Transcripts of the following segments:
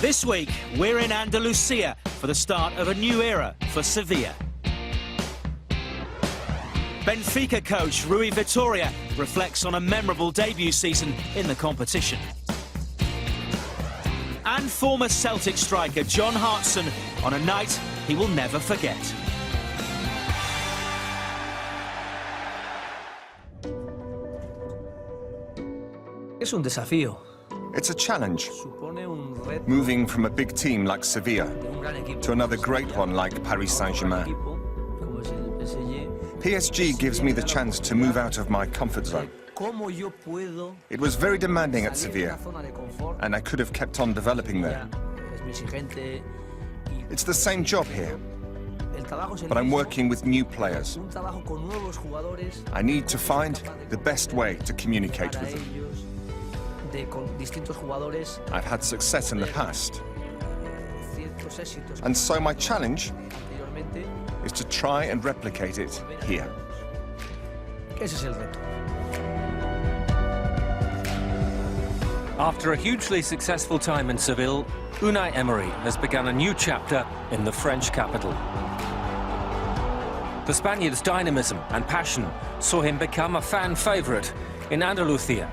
This week, we're in Andalusia for the start of a new era for Sevilla. Benfica coach Rui Vitória reflects on a memorable debut season in the competition. And former Celtic striker John Hartson on a night he will never forget. Es un desafío. It's a challenge, moving from a big team like Sevilla to another great one like Paris Saint-Germain. PSG gives me the chance to move out of my comfort zone. It was very demanding at Sevilla, and I could have kept on developing there. It's the same job here, but I'm working with new players. I need to find the best way to communicate with them. I've had success in the past, and so my challenge is to try and replicate it here. After a hugely successful time in Seville, Unai Emery has begun a new chapter in the French capital. The Spaniard's dynamism and passion saw him become a fan favourite in Andalusia.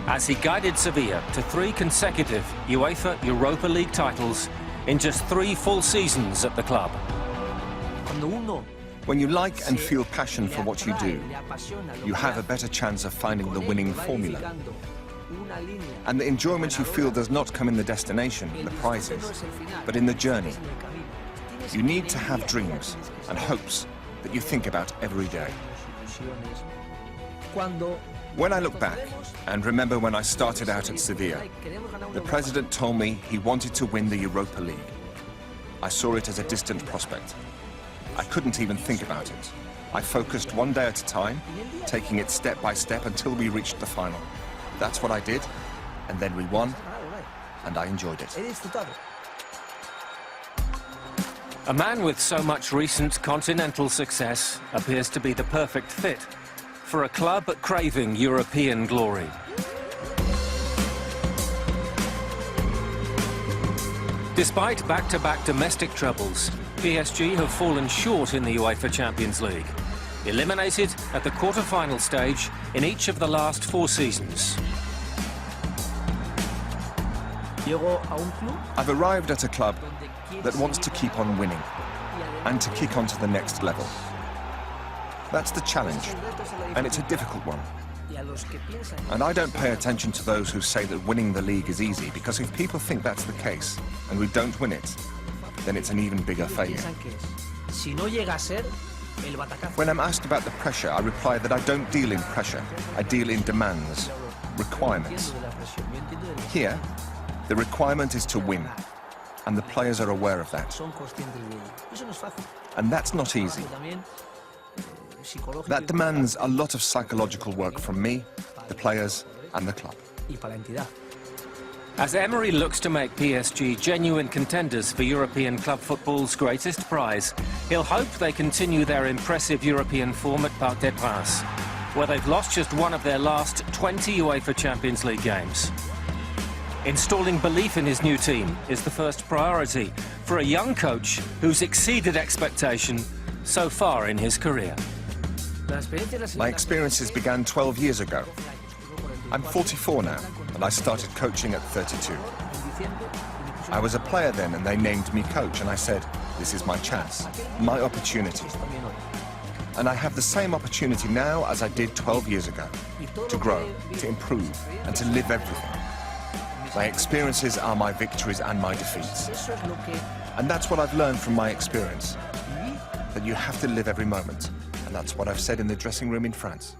As he guided Sevilla to 3 consecutive UEFA Europa League titles in just 3 full seasons at the club. When you like and feel passion for what you do, you have a better chance of finding the winning formula. And the enjoyment you feel does not come in the destination, the prizes, but in the journey. You need to have dreams and hopes that you think about every day. When I look back and remember when I started out at Sevilla, the president told me he wanted to win the Europa League. I saw it as a distant prospect. I couldn't even think about it. I focused one day at a time, taking it step by step until we reached the final. That's what I did, and then we won, and I enjoyed it. A man with so much recent continental success appears to be the perfect fit for a club craving European glory. Despite back-to-back domestic troubles, PSG have fallen short in the UEFA Champions League, eliminated at the quarter-final stage in each of the last 4 seasons. I've arrived at a club that wants to keep on winning and to kick on to the next level. That's the challenge, and it's a difficult one. And I don't pay attention to those who say that winning the league is easy, because if people think that's the case and we don't win it, then it's an even bigger failure. When I'm asked about the pressure, I reply that I don't deal in pressure. I deal in demands, requirements. Here, the requirement is to win, and the players are aware of that. And that's not easy. That demands a lot of psychological work from me, the players, and the club. As Emery looks to make PSG genuine contenders for European club football's greatest prize, he'll hope they continue their impressive European form at Parc des Princes, where they've lost just one of their last 20 UEFA Champions League games. Installing belief in his new team is the first priority for a young coach who's exceeded expectation so far in his career. My experiences began 12 years ago. I'm 44 now, and I started coaching at 32. I was a player then, and they named me coach, and I said, this is my chance, my opportunity. And I have the same opportunity now as I did 12 years ago, to grow, to improve, and to live everything. My experiences are my victories and my defeats. And that's what I've learned from my experience, that you have to live every moment. And that's what I've said in the dressing room in France.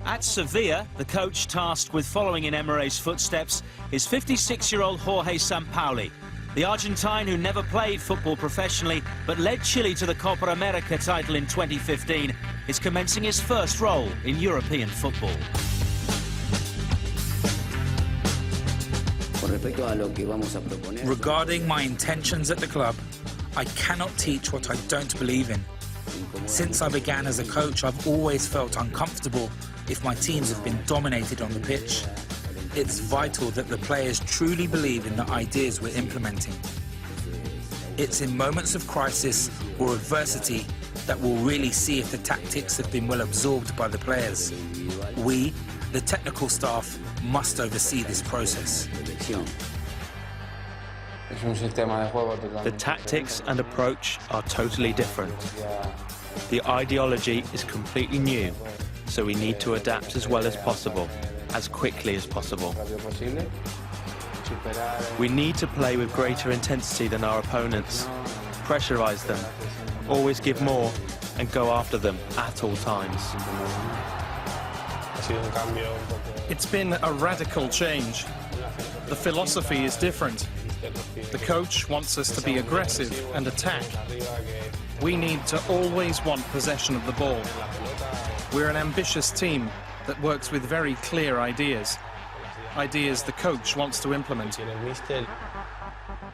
At Sevilla, the coach tasked with following in Emery's footsteps is 56-year-old Jorge Sampaoli. The Argentine, who never played football professionally but led Chile to the Copa America title in 2015, is commencing his first role in European football. Regarding my intentions at the club, I cannot teach what I don't believe in. Since I began as a coach, I've always felt uncomfortable if my teams have been dominated on the pitch. It's vital that the players truly believe in the ideas we're implementing. It's in moments of crisis or adversity that we'll really see if the tactics have been well absorbed by the players. We, the technical staff, must oversee this process. The tactics and approach are totally different. The ideology is completely new, so we need to adapt as well as possible, as quickly as possible. We need to play with greater intensity than our opponents, pressurize them, always give more, and go after them at all times. It's been a radical change. The philosophy is different. The coach wants us to be aggressive and attack. We need to always want possession of the ball. We're an ambitious team that works with very clear ideas. Ideas the coach wants to implement.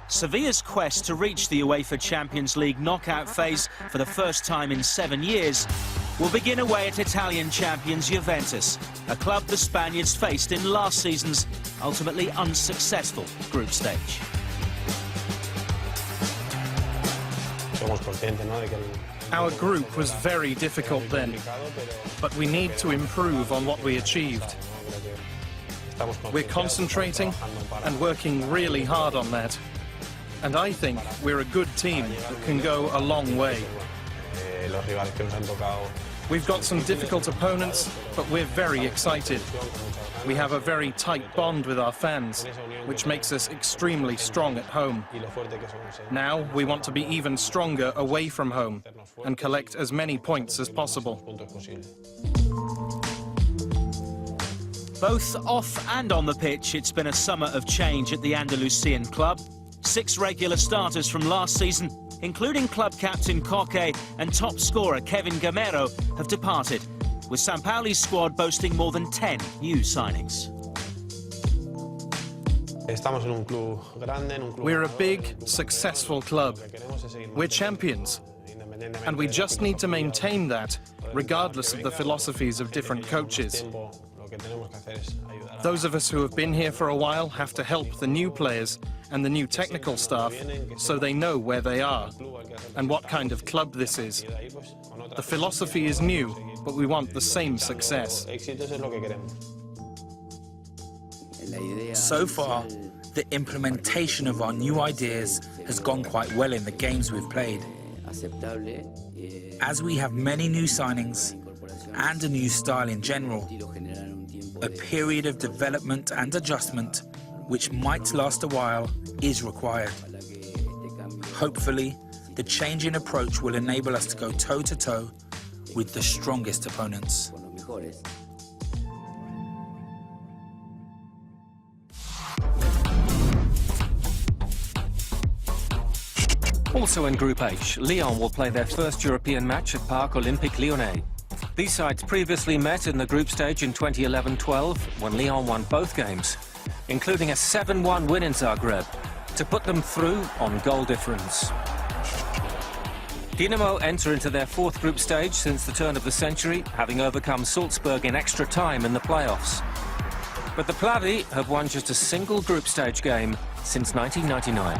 Sevilla's quest to reach the UEFA Champions League knockout phase for the first time in 7 years will begin away at Italian champions Juventus, a club the Spaniards faced in last season's ultimately unsuccessful group stage. Our group was very difficult then, but we need to improve on what we achieved. We're concentrating and working really hard on that. And I think we're a good team that can go a long way. We've got some difficult opponents, but we're very excited. We have a very tight bond with our fans, which makes us extremely strong at home. Now we want to be even stronger away from home and collect as many points as possible. Both off and on the pitch, it's been a summer of change at the Andalusian club. 6 regular starters from last season, including club captain Coque and top scorer Kevin Gamero, have departed, with Sampauli's squad boasting more than 10 new signings. We're a big, successful club. We're champions. And we just need to maintain that, regardless of the philosophies of different coaches. Those of us who have been here for a while have to help the new players and the new technical staff so they know where they are and what kind of club this is. The philosophy is new, but we want the same success. So far, the implementation of our new ideas has gone quite well in the games we've played. As we have many new signings and a new style in general, a period of development and adjustment, which might last a while, is required. Hopefully, the change in approach will enable us to go toe-to-toe with the strongest opponents. Also in Group H, Lyon will play their first European match at Parc Olympique Lyonnais. These sides previously met in the group stage in 2011-12 when Lyon won both games, including a 7-1 win in Zagreb, to put them through on goal difference. Dinamo enter into their 4th group stage since the turn of the century, having overcome Salzburg in extra time in the playoffs. But the Plavi have won just a single group stage game since 1999.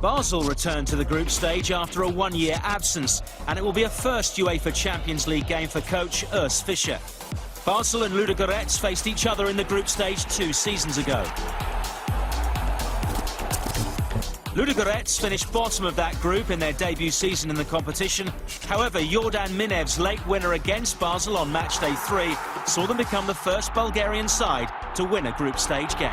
Basel returned to the group stage after a 1-year absence, and it will be a first UEFA Champions League game for coach Urs Fischer. Basel and Ludogorets faced each other in the group stage 2 seasons ago. Ludogorets finished bottom of that group in their debut season in the competition. However, Jordan Minev's late winner against Basel on matchday 3 saw them become the first Bulgarian side to win a group stage game.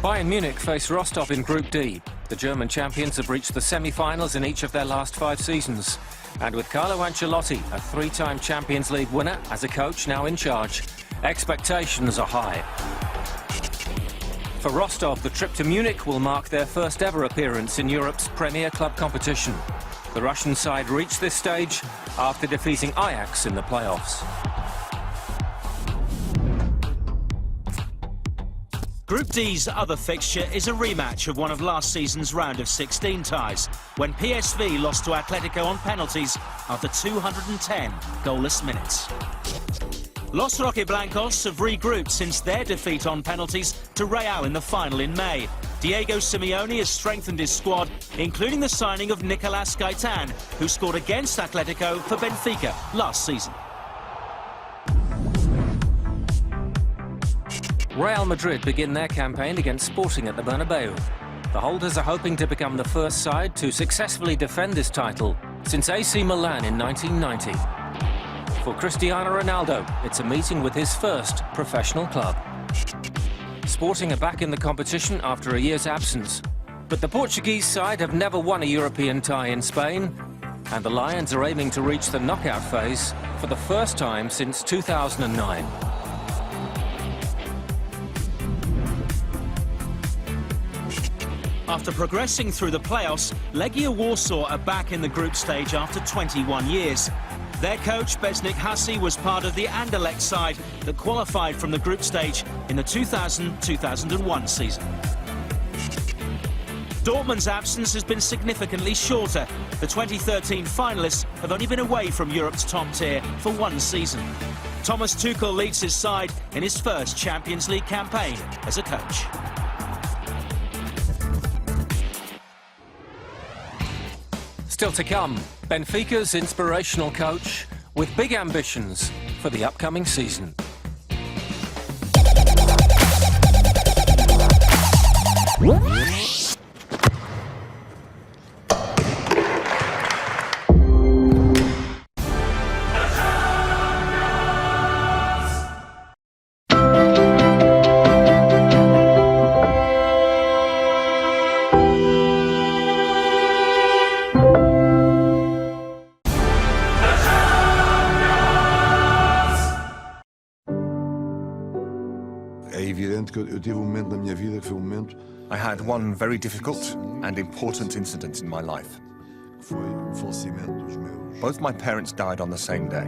Bayern Munich face Rostov in Group D. The German champions have reached the semi-finals in each of their last 5 seasons. And with Carlo Ancelotti, a 3-time Champions League winner, as a coach now in charge, expectations are high. For Rostov, the trip to Munich will mark their first ever appearance in Europe's premier club competition. The Russian side reached this stage after defeating Ajax in the playoffs. Group D's other fixture is a rematch of one of last season's round of 16 ties, when PSV lost to Atletico on penalties after 210 goalless minutes. Los Rojiblancos have regrouped since their defeat on penalties to Real in the final in May. Diego Simeone has strengthened his squad, including the signing of Nicolas Gaitan, who scored against Atletico for Benfica last season. Real Madrid begin their campaign against Sporting at the Bernabeu. The holders are hoping to become the first side to successfully defend this title since AC Milan in 1990. For Cristiano Ronaldo, it's a meeting with his first professional club. Sporting are back in the competition after a year's absence, but the Portuguese side have never won a European tie in Spain, and the Lions are aiming to reach the knockout phase for the first time since 2009. After progressing through the playoffs, Legia Warsaw are back in the group stage after 21 years. Their coach, Besnik Hassi, was part of the Anderlecht side that qualified from the group stage in the 2000-2001 season. Dortmund's absence has been significantly shorter. The 2013 finalists have only been away from Europe's top tier for one season. Thomas Tuchel leads his side in his first Champions League campaign as a coach. Still to come, Benfica's inspirational coach with big ambitions for the upcoming season. I had one very difficult and important incident in my life. Both my parents died on the same day.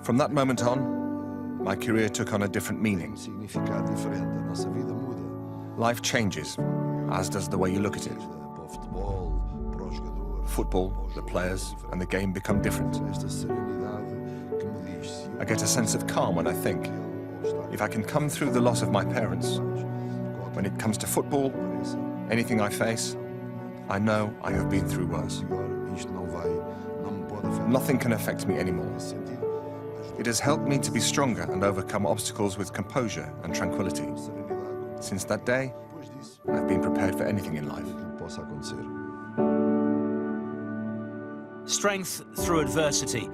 From that moment on, my career took on a different meaning. Life changes, as does the way you look at it. Football, the players, and the game become different. I get a sense of calm when I think, if I can come through the loss of my parents, when it comes to football, anything I face, I know I have been through worse. Nothing can affect me anymore. It has helped me to be stronger and overcome obstacles with composure and tranquility. Since that day, I've been prepared for anything in life. Strength through adversity,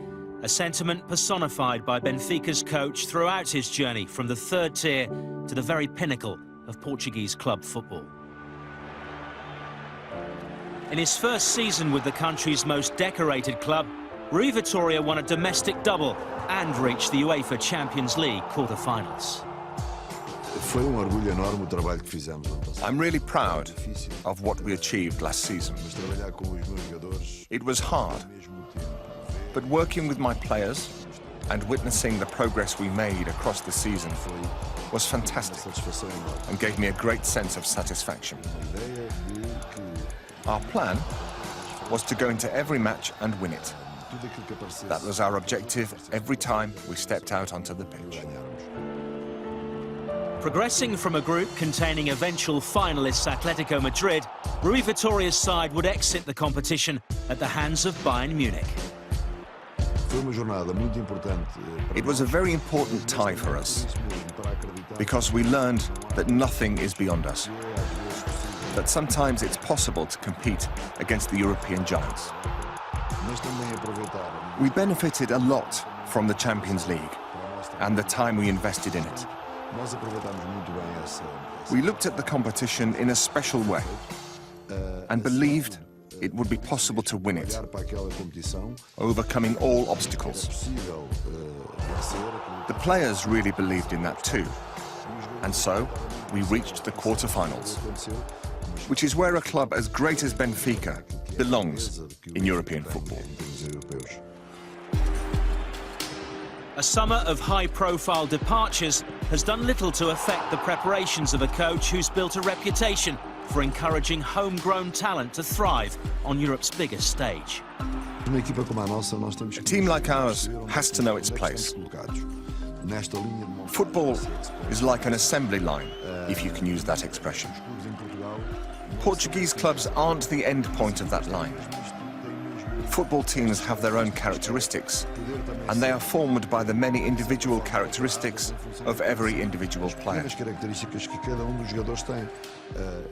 a sentiment personified by Benfica's coach throughout his journey from the third tier to the very pinnacle of Portuguese club football. In his first season with the country's most decorated club, Rui Vitória won a domestic double and reached the UEFA Champions League quarter-finals. I'm really proud of what we achieved last season. It was hard, but working with my players and witnessing the progress we made across the season was fantastic and gave me a great sense of satisfaction. Our plan was to go into every match and win it. That was our objective every time we stepped out onto the pitch. Progressing from a group containing eventual finalists Atletico Madrid, Rui Vitória's side would exit the competition at the hands of Bayern Munich. It was a very important tie for us, because we learned that nothing is beyond us, that sometimes it's possible to compete against the European giants. We benefited a lot from the Champions League and the time we invested in it. We looked at the competition in a special way and believed it would be possible to win it, overcoming all obstacles. The players really believed in that too, and so we reached the quarter-finals, which is where a club as great as Benfica belongs in European football. A summer of high-profile departures has done little to affect the preparations of a coach who's built a reputation for encouraging homegrown talent to thrive on Europe's biggest stage. A team like ours has to know its place. Football is like an assembly line, if you can use that expression. Portuguese clubs aren't the end point of that line. Football teams have their own characteristics, and they are formed by the many individual characteristics of every individual player.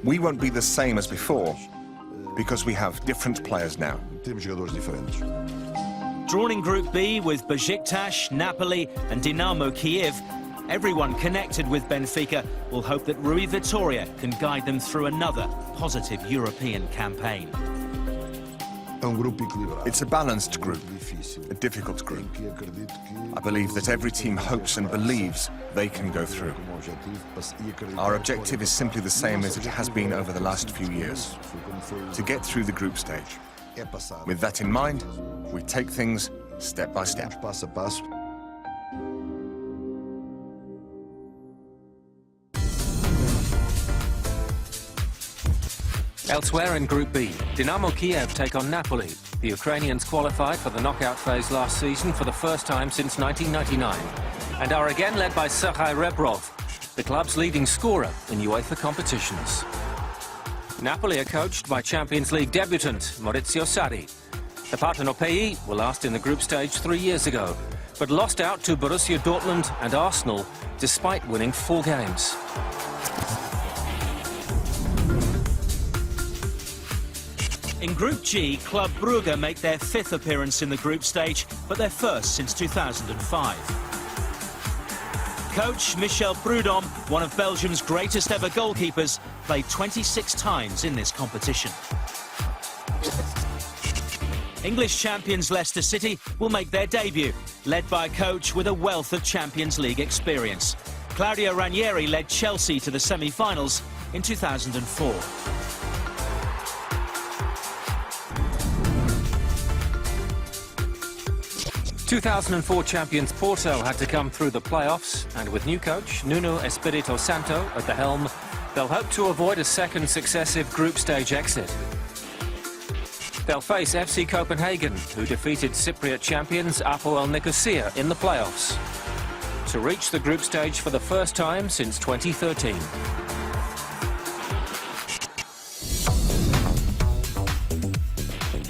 We won't be the same as before, because we have different players now. Drawn in Group B with Besiktas, Napoli and Dinamo Kiev, everyone connected with Benfica will hope that Rui Vitória can guide them through another positive European campaign. It's a balanced group, a difficult group. I believe that every team hopes and believes they can go through. Our objective is simply the same as it has been over the last few years, to get through the group stage. With that in mind, we take things step by step. Elsewhere in Group B, Dinamo Kiev take on Napoli. The Ukrainians qualified for the knockout phase last season for the first time since 1999 and are again led by Serhei Rebrov, the club's leading scorer in UEFA competitions. Napoli are coached by Champions League debutant Maurizio Sarri. The Partenopei were last in the group stage 3 years ago, but lost out to Borussia Dortmund and Arsenal despite winning 4 games. In Group G, Club Brugge make their 5th appearance in the group stage, but their first since 2005. Coach Michel Prudhomme, one of Belgium's greatest ever goalkeepers, played 26 times in this competition. English champions Leicester City will make their debut, led by a coach with a wealth of Champions League experience. Claudio Ranieri led Chelsea to the semi-finals in 2004. 2004 champions Porto had to come through the playoffs, and with new coach Nuno Espirito Santo at the helm, they'll hope to avoid a second successive group stage exit. They'll face FC Copenhagen, who defeated Cypriot champions Apoel Nicosia in the playoffs, to reach the group stage for the first time since 2013.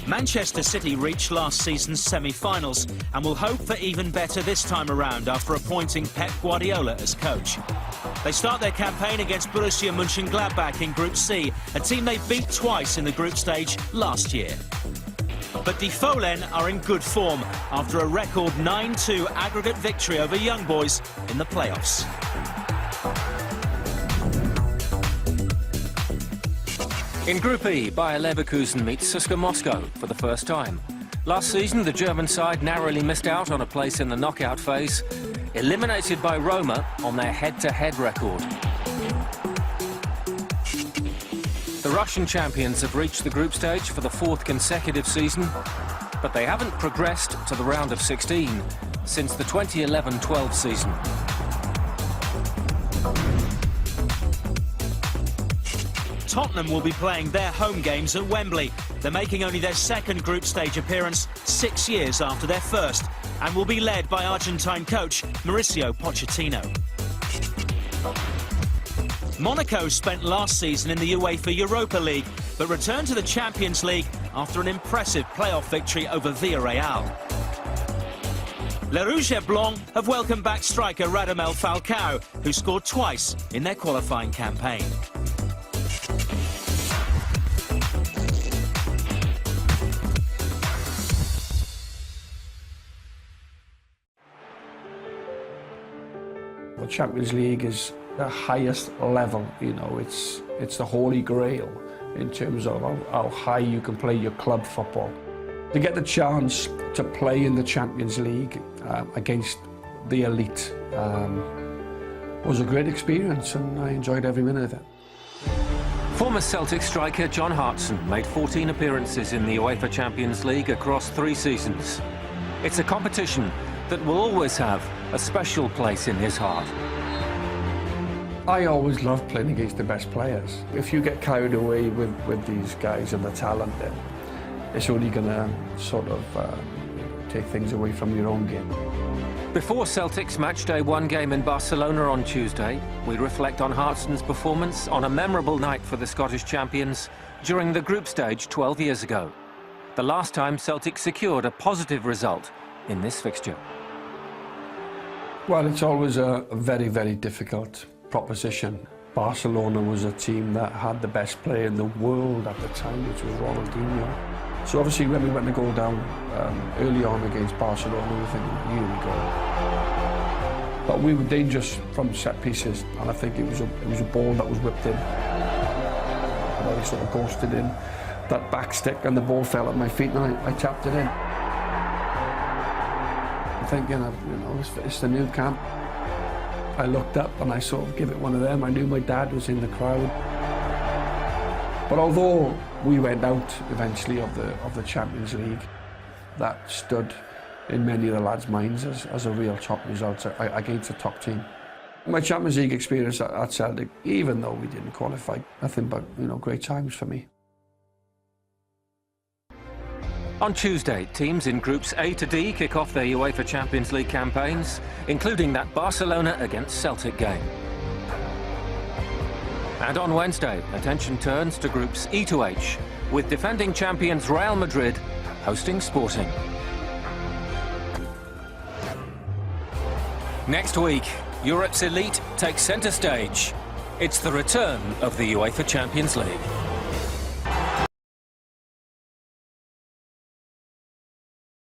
Manchester City reached last season's semi-finals and will hope for even better this time around after appointing Pep Guardiola as coach. They start their campaign against Borussia Mönchengladbach in Group C, a team they beat twice in the group stage last year. But Die Fohlen are in good form after a record 9-2 aggregate victory over Young Boys in the playoffs. In Group E, Bayer Leverkusen meets CSKA Moscow for the first time. Last season, the German side narrowly missed out on a place in the knockout phase, eliminated by Roma on their head-to-head record. The Russian champions have reached the group stage for the 4th consecutive season, but they haven't progressed to the round of 16 since the 2011-12 season. Tottenham will be playing their home games at Wembley. They're making only their 2nd group stage appearance 6 years after their first, and will be led by Argentine coach Mauricio Pochettino. Monaco spent last season in the UEFA Europa League, but returned to the Champions League after an impressive playoff victory over Villarreal. Le Rouge et Blanc have welcomed back striker Radamel Falcao, who scored twice in their qualifying campaign. The Champions League is the highest level, you know, it's the holy grail in terms of how high you can play your club football. To get the chance to play in the Champions League against the elite was a great experience, and I enjoyed every minute of it. Former Celtic striker John Hartson made 14 appearances in the UEFA Champions League across 3 seasons. It's a competition that will always have a special place in his heart. I always love playing against the best players. If you get carried away with these guys and the talent, then it's only going to sort of take things away from your own game. Before Celtic's matchday 1 game in Barcelona on Tuesday, we reflect on Hartson's performance on a memorable night for the Scottish champions during the group stage 12 years ago. The last time Celtic secured a positive result in this fixture. Well, it's always a very, very difficult proposition. Barcelona was a team that had the best player in the world at the time, which was Ronaldinho. So obviously when we went to go down early on against Barcelona, we were thinking, here we go. But we were dangerous from set pieces, and I think it was a ball that was whipped in. And I sort of ghosted in that back stick, and the ball fell at my feet, and I tapped it in. I'm thinking, it's the new camp. I looked up and I sort of give it one of them. I knew my dad was in the crowd. But although we went out eventually of the Champions League, that stood in many of the lads' minds as a real top result against a top team. My Champions League experience at Celtic, even though we didn't qualify, nothing but great times for me. On Tuesday, teams in Groups A to D kick off their UEFA Champions League campaigns, including that Barcelona against Celtic game. And on Wednesday, attention turns to Groups E to H, with defending champions Real Madrid hosting Sporting. Next week, Europe's elite takes centre stage. It's the return of the UEFA Champions League.